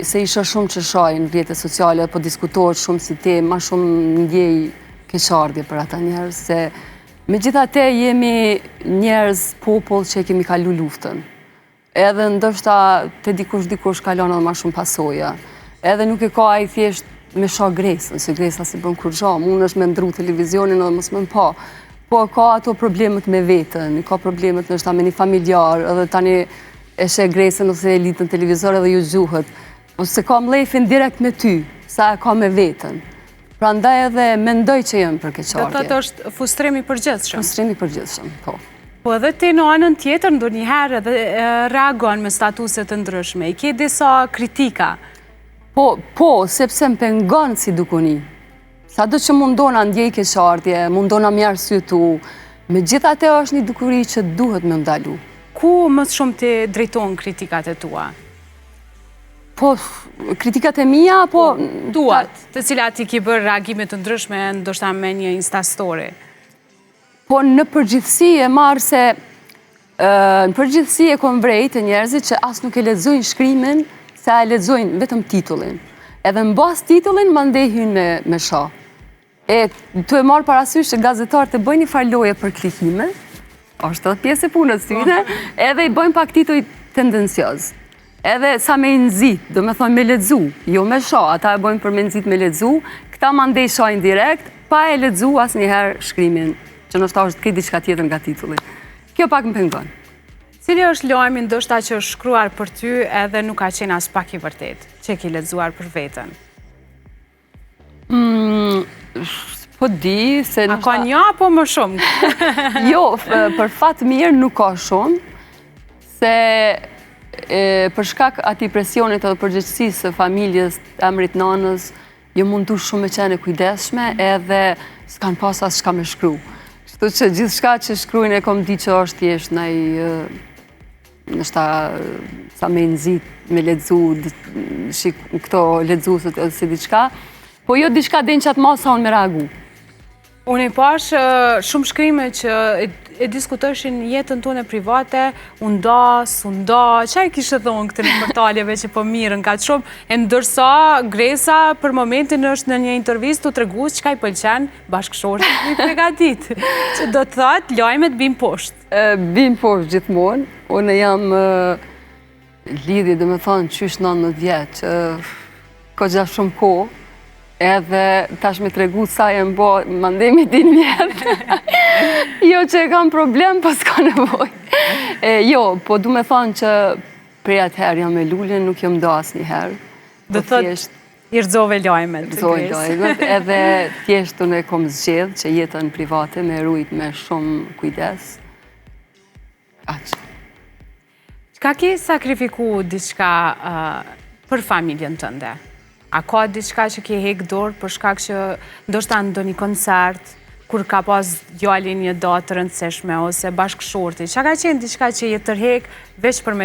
se isha shumë që shaj në rrjetet sociale, po diskutohet shumë si temë, ma shumë ndjej keqardhje për ata njerëz, se megjithatë jemi njerëz popull që kemi kalu luftën. Edhe ndoshta te dikush kalon edhe ma shumë pasoja. Edhe nuk e ka ai thjesht me shoh Gresën, se Gresa si bën kur gjo, mund është me ndru televizionin edhe mos më pa. Po ka ato problemet me veten, ka problemet nështë me një familjar, edhe tani e she Gresën ose e litën televizor edhe ju gjuhët. Ose ka mlefin direkt me ty, sa e ka me veten. Pra ndaj edhe mendoj që jënë për keqardhje. Do të është frustrimi përgjithshëm. Frustrimi përgjithshëm, po. Po edhe ti në anën tjetër, ndonjëherë edhe reagon me statuset të ndryshme. I ke disa kritika? Po, sepse më pengon si dukuni. Sa do që mundona ndjej keqardhje, mundona mi arsyetu, megjithatë është një dukuri që duhet me ndalu. Ku më shumë ti drejton kritikat e tua? Po, kritikat e mia, po... Tuat, të cilat ti ki bërë reagimet të ndryshme, ndoshta me një Instastory. Po, në përgjithësi e marë se... Në përgjithësi e kom vrejt e njerëzit që asë nuk e lexojnë shkrimin, se e lexojnë vetëm titullin. Edhe në bas titullin, më ndehin me shoh. E të e marë parasysh që gazetarët e bëjnë një farloje për klikime, është edhe pjesë e punës tyne, edhe i bëjnë pak titull tendencios. Edhe sa me nëzit, do me thonë me ledzu, jo me shoh, ata e bojnë për me nëzit me ledzu, këta ma ndej shohin direkt, pa e ledzu asë njëherë shkrimin, që nështë është këtë diçka tjetër nga titulli. Kjo pak më pengon. Cili është lajmi ndoshta që është shkruar për ty edhe nuk ka qenë as pak i vërtet, që ki ledzuar për veten? Po di, se... A ka një apo më shumë? Jo, për fat mirë nuk ka shumë, se... për shkak ati presionit edhe përgjegjësisë së familjes, emrit nanës, jo mundu shumë me qenë kujdesshme edhe s'kan pas as shka me shkru. Kështu që gjithë shka që shkrujnë e kom di që është thjesht nështa sa me nëzit, me ledzu, këto ledzuset edhe si diçka, po jo diçka den që atë ma sa unë me reagu. Unë i pash shumë shkrime që e diskutoshin jetën tonë private, unë da, që e kishë thonë këtë në portaleve që po mirën ka të shumë, e ndërsa Gresa për momentin është në një intervjist të tregus që ka i pëlqen bashkëshorët i pregatit, që do të thatë lajmet bim poshtë. Bim poshtë gjithmonë, unë jam lidhje dhe me thonë qysh 19 vjetë, ka gjatë shumë kohë, edhe tash me tregu sa jem bo, më ndemi din vjetë. Jo që e kam problem, po s'ka nevoj. Jo, po du me thonë që prej atëherë jam me lullin, nuk jam do asë njëherë. Dhe thot, i rëzove lajmet. Rëzove lajmet, edhe thjesht unë e kom zgjedh që jetën private me rujt me shumë kujdes. Aqë. Ka ki sakrifiku diçka për familjen tënde? A ka diçka që ke hek dorë për shkak që ndoshta ndo një koncert, kur ka pas djali një datë rëndësishme ose bashkëshorti? Qa ka qenë diçka që je tërhek veç për me